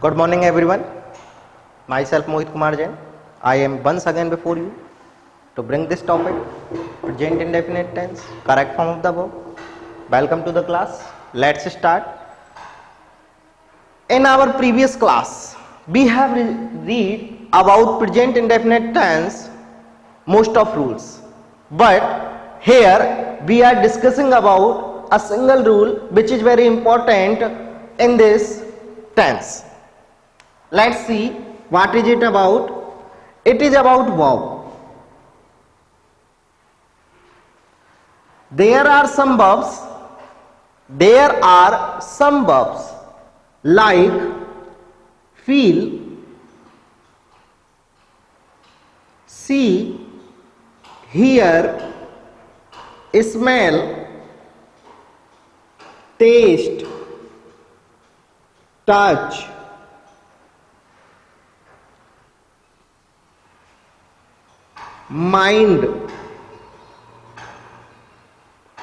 Good morning everyone. Myself Mohit Kumar Jain. I am once again before you to bring this topic, present indefinite tense, correct form of the verb. Welcome to the class. Let's start. In our previous class, we have read about present indefinite tense, most of rules. But here we are discussing about a single rule which is very important in this tense. Let's see what is it about. It is about verb. There are some verbs like feel, see, hear, smell, taste, touch, mind,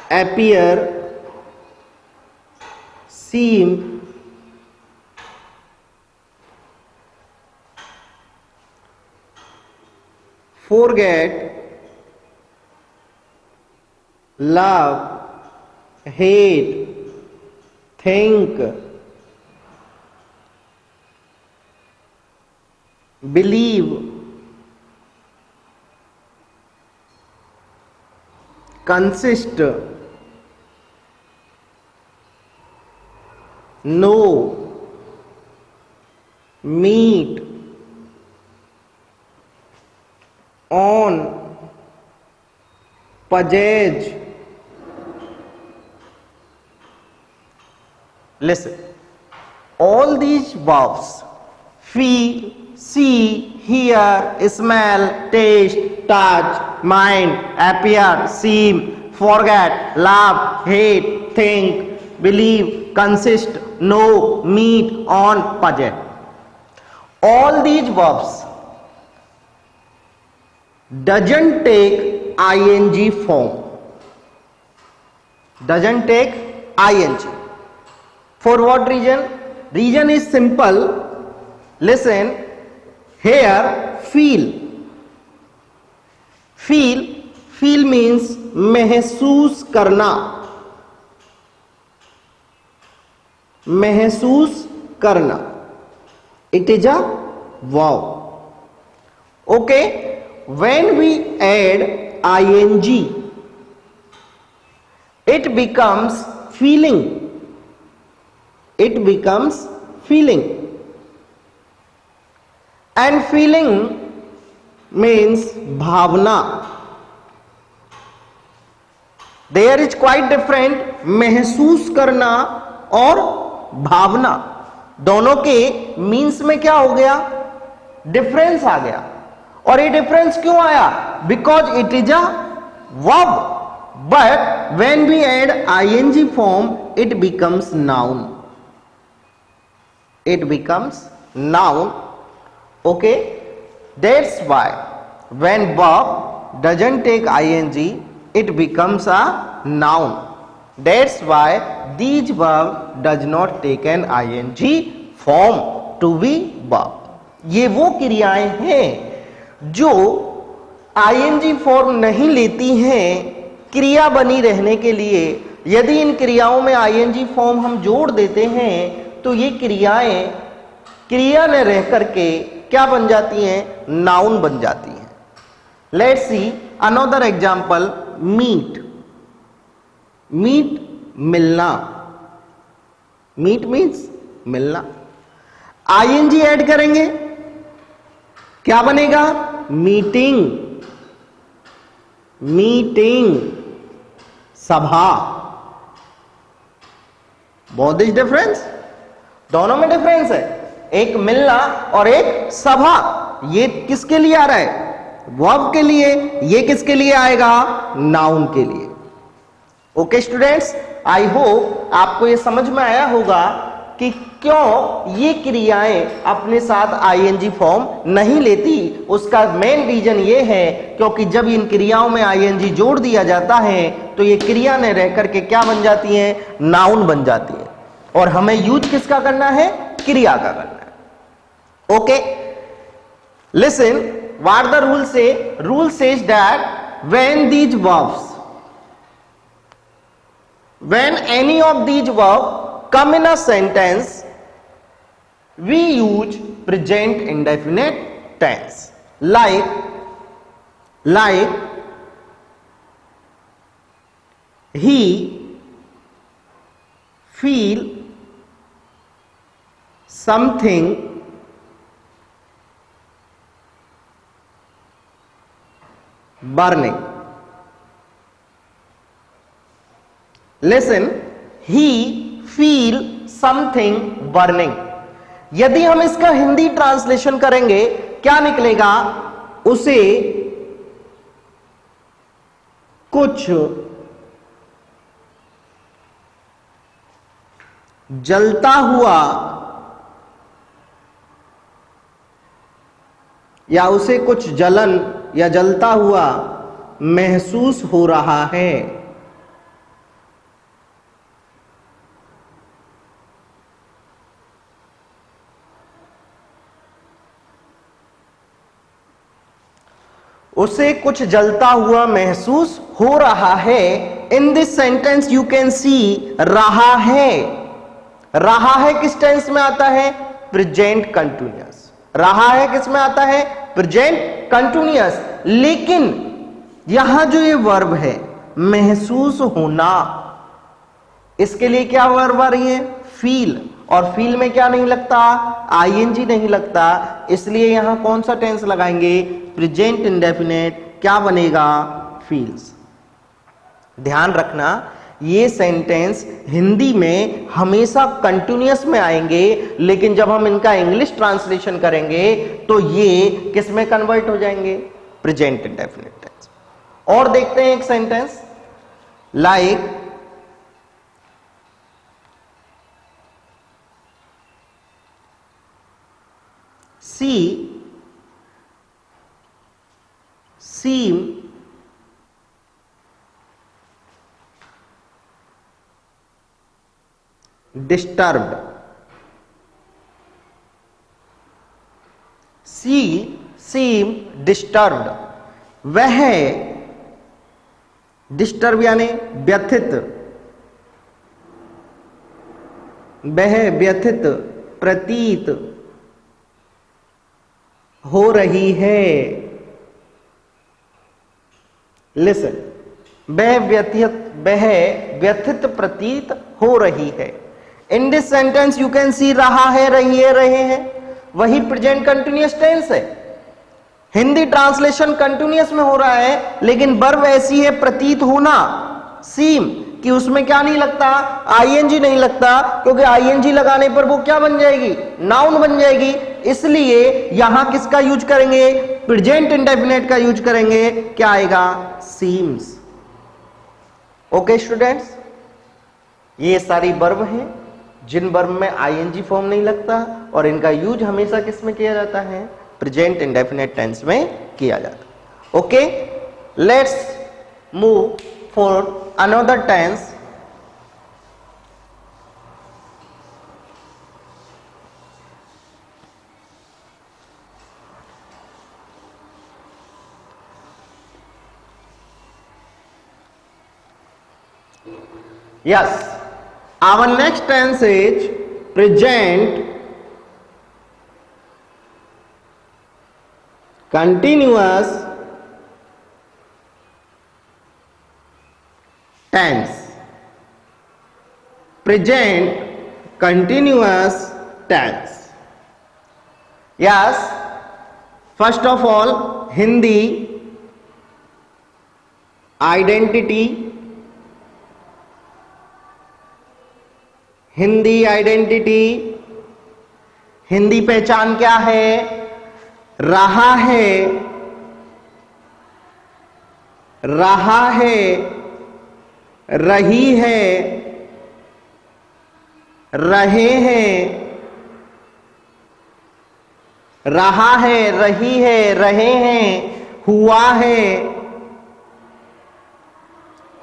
appear, seem, forget, love, hate, think, believe, consist, know, meet, on, possess. Listen, all these verbs, feel, see, hear, smell, taste, touch, mind, appear, seem, forget, laugh, hate, think, believe, consist, know, meet, on, possess. All these verbs doesn't take ing form. Doesn't take ing. For what reason? Reason is simple. Listen, here feel. Feel means महसूस करना. महसूस करना. It is a verb. Okay. When we add ing, it becomes feeling. It becomes feeling. And feeling means bhavna. There is quite different. महसूस करना और भावना दोनों के means में क्या हो गया? डिफरेंस आ गया. और ये डिफरेंस क्यों आया? Because it is a verb, but when we add ing form it becomes noun. It becomes noun. Okay, that's why when verb doesn't take ing, it becomes a noun. That's why these verb does not take an ing form to be verb. ये वो क्रियाएं हैं जो ing form नहीं लेती हैं क्रिया बनी रहने के लिए. यदि इन क्रियाओं में ing फॉर्म हम जोड़ देते हैं तो ये क्रियाएं क्रिया में रह करके क्या बन जाती हैं? नाउन बन जाती हैं. Let's see another example. Meet. Meet मिलना. मीट मीन्स मिलना. ing ऐड करेंगे क्या बनेगा? मीटिंग. मीटिंग सभा. बहुत इज डिफरेंस. दोनों में डिफरेंस है. एक मिलना और एक सभा. ये किसके लिए आ रहा है? वर्ब के लिए. ये किसके लिए आएगा? नाउन के लिए. ओके स्टूडेंट्स, आई होप आपको ये समझ में आया होगा कि क्यों ये क्रियाएं अपने साथ ing फॉर्म नहीं लेती. उसका मेन रीजन ये है क्योंकि जब इन क्रियाओं में ing जोड़ दिया जाता है तो ये क्रिया ने रह करके क्या बन जाती हैं? नाउन बन जाती है. और हमें यूज किसका करना है? क्रिया का करना है. Okay, listen what the rule say. Rule says that when these verbs, when any of these verbs come in a sentence, we use present indefinite tense. Like he feel something burning. Listen, he feel something burning. यदि हम इसका Hindi translation करेंगे क्या निकलेगा? उसे कुछ जलता हुआ या उसे कुछ जलन या जलता हुआ महसूस हो रहा है। उसे कुछ जलता हुआ महसूस हो रहा है। In this sentence you can see रहा है। रहा है किस टेंस में आता है? Present continuous. रहा है किस में आता है? Present continuous. लेकिन यहां जो ये वर्ब है महसूस होना, इसके लिए क्या वर्ब आ रही है? फील। और फील में क्या नहीं लगता? आईएनजी नहीं लगता, इसलिए यहां कौन सा टेंस लगाएंगे? Present indefinite. क्या बनेगा? फील्स। ध्यान रखना, ये सेंटेंस हिंदी में हमेशा कंटिन्यूअस में आएंगे, लेकिन जब हम इनका इंग्लिश ट्रांसलेशन करेंगे तो ये किस में कन्वर्ट हो जाएंगे? Present indefinite tense. और देखते हैं एक sentence like seem disturbed. seem disturbed। वह डिस्टर्ब यानी व्यथित, वह व्यथित प्रतीत हो रही है। लिसन, वह व्यथित प्रतीत हो रही है। In this sentence you can see रहा है, रही है, रहे हैं, वही प्रेजेंट कंटिन्यूअस टेंस है। हिंदी ट्रांसलेशन कंटिन्यूअस में हो रहा है, लेकिन वर्ब ऐसी है प्रतीत होना, सीम, कि उसमें क्या नहीं लगता? आईएनजी नहीं लगता, क्योंकि आईएनजी लगाने पर वो क्या बन जाएगी? नाउन बन जाएगी। इसलिए यहां किसका यूज करेंगे? प्रेजेंट इंडेफिनिट का यूज करेंगे। क्या आएगा? सीम्स। ओके स्टूडेंट्स, ये सारी वर्ब हैं जिन वर्ब में आईएनजी फॉर्म नहीं लगता, और इनका यूज हमेशा किस में किया जाता है? प्रेजेंट इंडेफिनिट टेंस में किया जाता है। Okay, let's move for another tense. Yes, our next tense is present continuous tense। present continuous tense। yes, first of all Hindi identity, Hindi identity, Hindi पहचान क्या है? रहा है, रहा है, रही है, रहे हैं, रहा है, रही है, रहे हैं, हुआ है,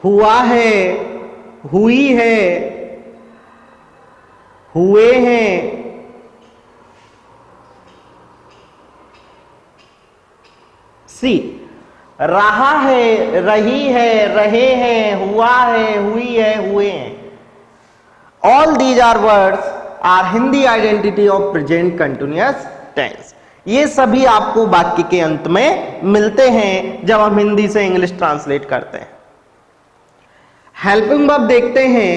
हुआ है, हुई है, हुए हैं, सी, रहा है, रही है, रहे हैं, हुआ है, हुई है, हुए हैं. All these are words are Hindi identity of present continuous tense. ये सभी आपको वाक्य के अंत में मिलते हैं जब हम हिंदी से इंग्लिश ट्रांसलेट करते हैं. हेल्पिंग वर्ब देखते हैं.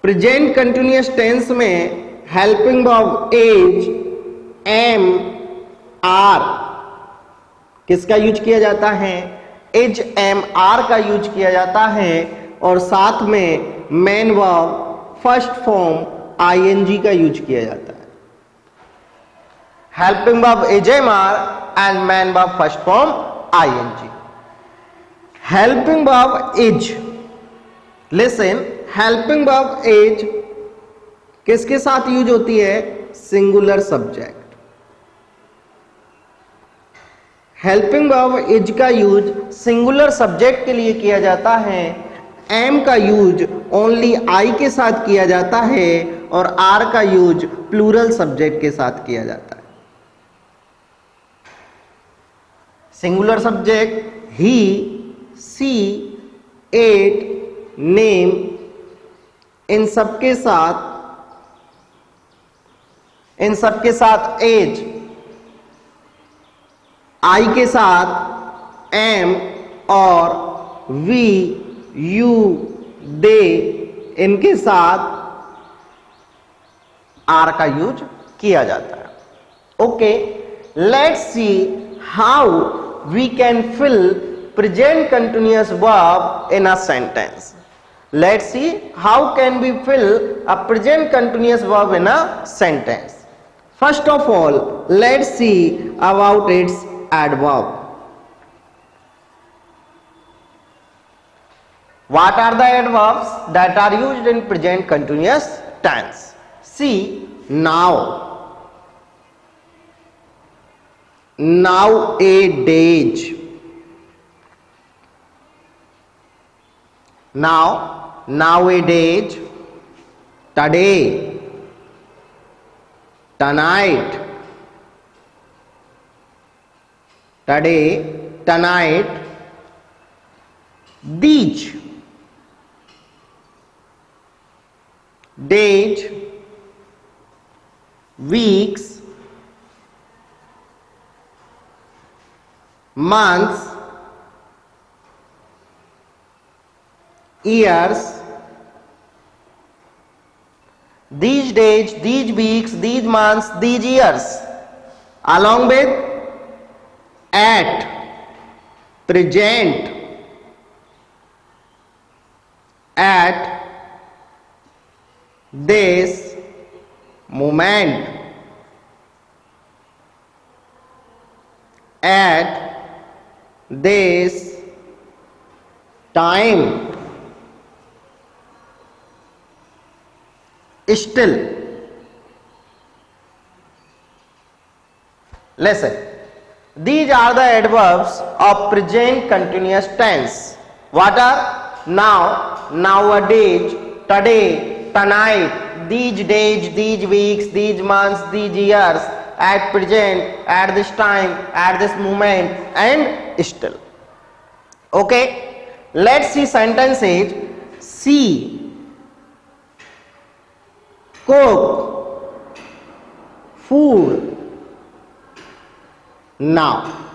प्रेजेंट कंटिन्यूअस टेंस में helping verb is, am, are किसका यूज किया जाता है? एज, एम, आर का यूज किया जाता है. और साथ में main verb first form ING का यूज किया जाता है. Helping verb is, am, are and main verb first form ING. Helping verb is, listen, helping verb is किसके साथ यूज होती है? Singular subject. Helping verb is का यूज सिंगुलर सब्जेक्ट के लिए किया जाता है. एम का यूज ओनली आई के साथ किया जाता है और आर का यूज प्लूरल सब्जेक्ट के साथ किया जाता है. Singular subject he, she, it, name, इन सबके साथ एज, आई के साथ एम और वी, यू, दे, इनके साथ आर का यूज किया जाता है. Okay, let's see how we can fill present continuous verb in a sentence. Let's see how can we fill a present continuous verb in a sentence. First of all, let's see about its adverb. What are the adverbs that are used in present continuous tense? See, now. Nowadays. Now, nowadays, today, tonight, today, tonight, these, days, weeks, months, years, these days, these weeks, these months, these years, along with at, present, at, this, moment, at, this, time, still. Listen, these are the adverbs of present continuous tense. What are? Now, nowadays, today, tonight, these days, these weeks, these months, these years, at present, at this time, at this moment, and still. Okay, let's see sentences. See, cook, food, now.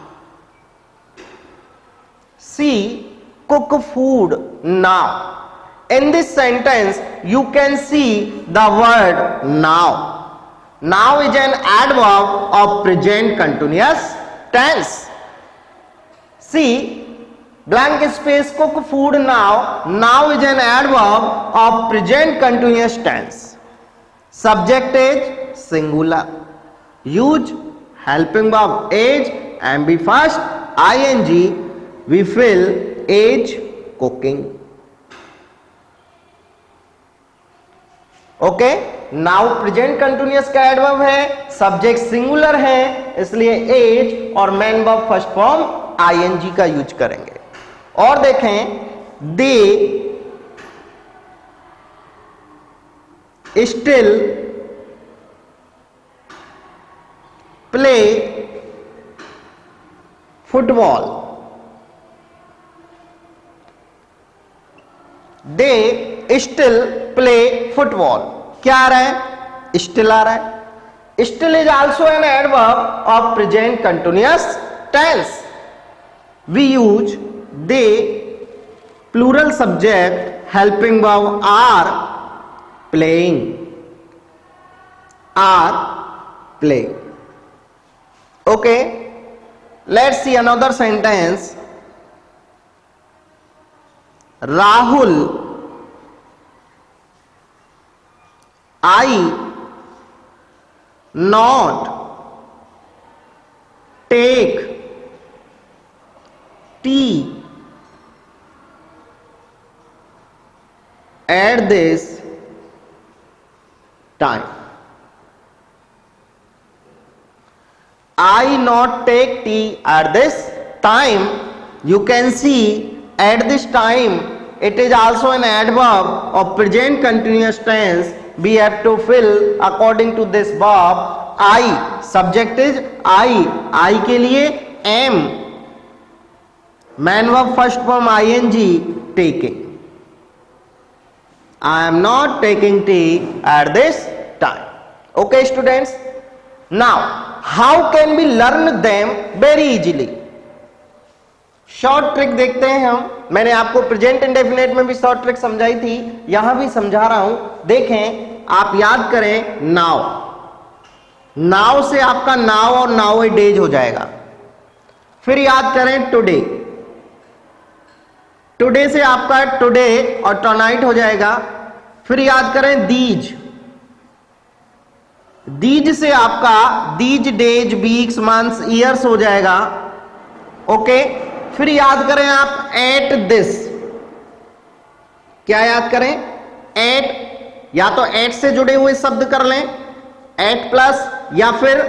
See, cook food now. In this sentence, you can see the word now. Now is an adverb of present continuous tense. See, blank space, cook food now. Now is an adverb of present continuous tense. Subject is singular. Use helping verb age and be first ing. We fill age cooking. Okay, now present continuous का adverb है, subject singular है, इसलिए is और main verb first form ING का use करेंगे. और देखें, they, still, play, football, they still play football. क्या आ रहा है? स्टिल आ रहा है। Still is also an adverb of present continuous tense. We use they plural subject helping verb are playing, are playing. Okay, let's see another sentence. Rahul I not take tea at this time. I not take tea at this time. You can see at this time it is also an adverb of present continuous tense. We have to fill according to this verb. I subject is I, I के लिए am, main verb first form ing taking. I am not taking tea at this time. Okay students, now how can we learn them very easily? Short trick देखते हैं हम। मैंने आपको present indefinite में भी short trick समझाई थी, यहां भी समझा रहा हूं। देखें, आप याद करें नाउ, नाउ से आपका नाउ और नाउ ए डेज हो जाएगा। फिर याद करें टुडे, टुडे से आपका टुडे और टुनाइट हो जाएगा। फिर याद करें दीज, दीज से आपका these days weeks months years हो जाएगा। ओके, फिर याद करें आप एट दिस, क्या याद करें? एट, या तो एट से जुड़े हुए शब्द कर लें, एट प्लस, या फिर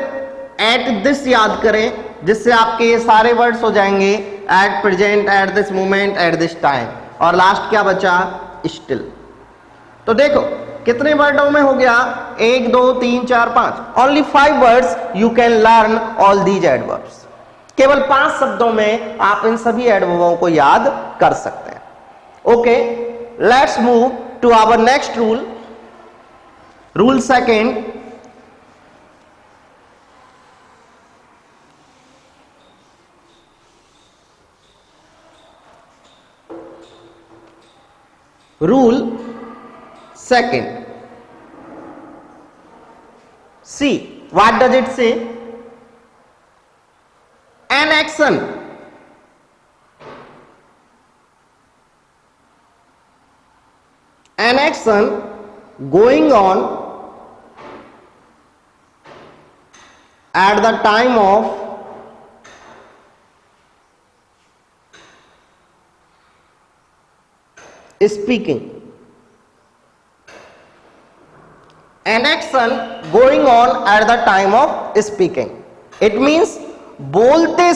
एट दिस याद करें, जिससे आपके ये सारे वर्ड्स हो जाएंगे at present, at this moment, eight this time. और लास्ट क्या बचा? स्टिल। तो देखो कितने वर्डों में हो गया? 1 2 3 4 5, only 5 words you can learn all these adverbs. केवल 5 शब्दों में आप इन सभी एडवर्बों को याद कर सकते हैं। Okay, let's move to our next rule, rule second. Rule second, see what does it say? An action, an action going on at the time of speaking. An action going on at the time of speaking. It means बोलते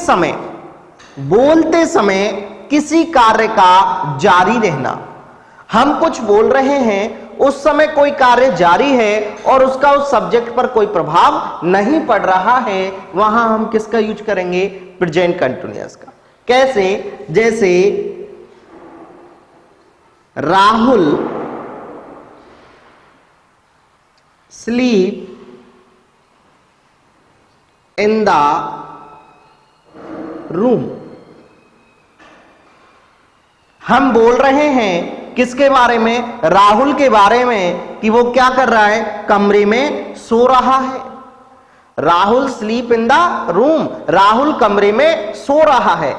समय किसी कार्य का जारी रहना। हम कुछ बोल रहे हैं, उस समय कोई कार्य जारी है और उसका उस सब्जेक्ट पर कोई प्रभाव नहीं पड़ रहा है, वहां हम किसका यूज करेंगे? प्रेजेंट कंटिन्यूअस का। कैसे? जैसे Rahul sleep in the room। हम बोल रहे हैं किसके बारे में? राहुल के बारे में, कि वो क्या कर रहा है? कमरे में सो रहा है। Rahul sleep in the room, Rahul कमरे में सो रहा है।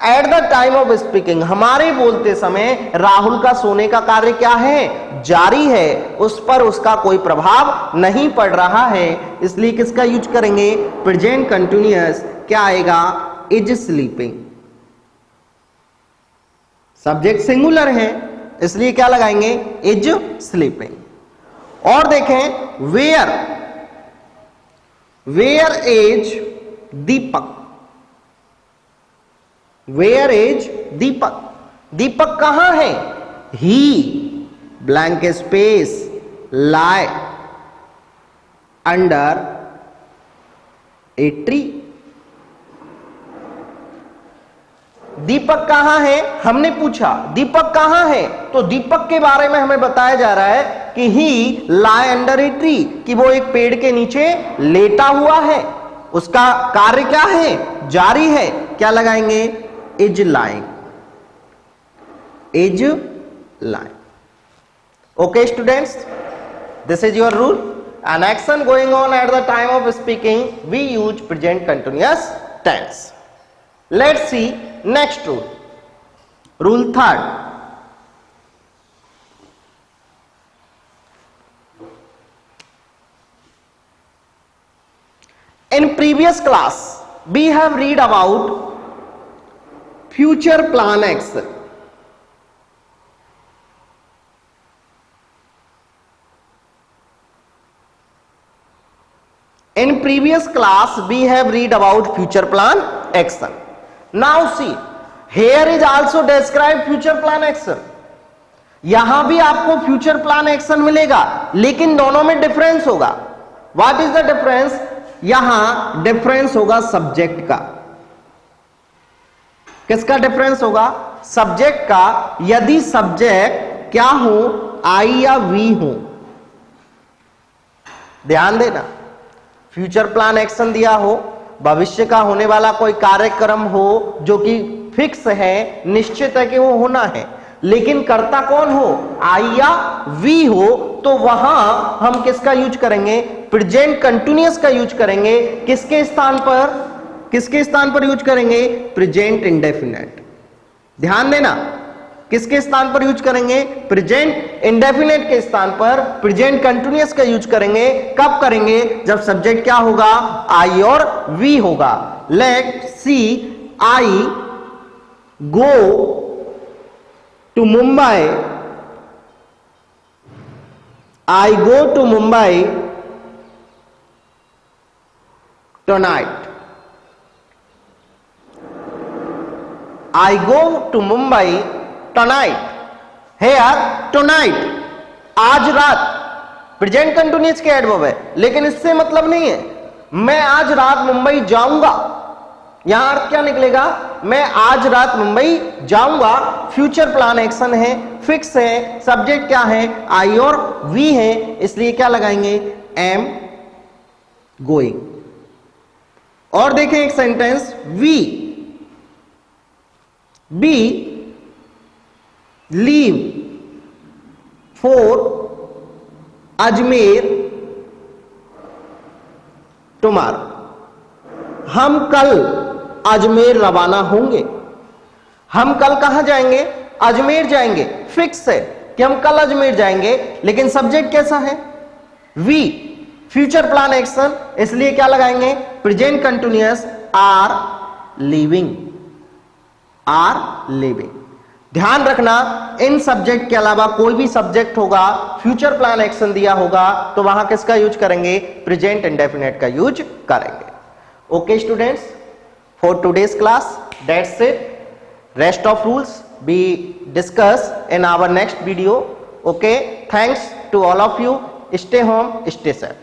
At the time of speaking, हमारे बोलते समय राहुल का सोने का कार्य क्या है? जारी है, उस पर उसका कोई प्रभाव नहीं पड़ रहा है, इसलिए किसका यूज करेंगे? Present continuous. क्या आएगा? Is sleeping. सब्जेक्ट सिंगुलर है, इसलिए क्या लगाएंगे? Is sleeping. और देखें where, where is Deepak, where is Deepak, Deepak कहां है? He blank space lie under a tree. Deepak कहां है, हमने पूछा दीपक कहां है, तो दीपक के बारे में हमें बताया जा रहा है कि ही लाई अंडर ए ट्री, कि वो एक पेड़ के नीचे लेटा हुआ है। उसका कार्य क्या है, जारी है। क्या लगाएंगे, is lying, is lying. Okay students, this is your rule. An action going on at the time of speaking, we use present continuous tense. Let's see next rule. Rule 3rd. In previous class, we have read about future plan action. In previous class, we have read about future plan action. Now see, here is also described future plan action. यहां भी आपको future plan action मिलेगा, लेकिन दोनों में difference होगा। What is the difference? यहां difference होगा सब्जेक्ट का। किसका डिफरेंस होगा, सब्जेक्ट का। यदि सब्जेक्ट क्या हो, आई या वी हो। ध्यान देना, फ्यूचर प्लान एक्शन दिया हो, भविष्य का होने वाला कोई कार्यक्रम हो जो कि फिक्स है, निश्चित है कि वो होना है, लेकिन कर्ता कौन हो, आई या वी हो, तो वहां हम किसका यूज करेंगे, प्रेजेंट कंटिन्यूअस का यूज करेंगे। किसके स्थान पर, किसके स्थान पर यूज करेंगे, प्रेजेंट इंडेफिनेट। ध्यान देना, किसके स्थान पर यूज करेंगे, प्रेजेंट इंडेफिनेट के स्थान पर प्रेजेंट कंटिन्यूअस का यूज करेंगे। कब करेंगे, जब सब्जेक्ट क्या होगा, आई और वी होगा। Let see, I go to Mumbai, I go to Mumbai tonight, I go to Mumbai tonight, here tonight, आज रात, प्रेजेंट कंटिन्यूअस के एडवर्ब है, लेकिन इससे मतलब नहीं है मैं आज रात मुंबई जाऊंगा। यहां अर्थ क्या निकलेगा, मैं आज रात मुंबई जाऊंगा। फ्यूचर प्लान एक्शन है, फिक्स है, सब्जेक्ट क्या है, आई और वी है, इसलिए क्या लगाएंगे, एम गोइंग। और देखें एक sentence, we be leave for Ajmer tomorrow, हम कल अजमेर रवाना होंगे। हम कल कहां जाएंगे, अजमेर जाएंगे। फिक्स है कि हम कल अजमेर जाएंगे, लेकिन सब्जेक्ट कैसा है, वी, फ्यूचर प्लान एक्शन, इसलिए क्या लगाएंगे, present continuous, are living, are living. ध्यान रखना, इन सब्जेक्ट के अलावा कोई भी सब्जेक्ट होगा, फ्यूचर प्लान एक्शन दिया होगा, तो वहां किसका यूज करेंगे, प्रेजेंट इंडेफिनेट का यूज करेंगे। Okay students, for today's class that's it. Rest of rules be discuss in our next video. Okay, thanks to all of you. Stay home, stay safe.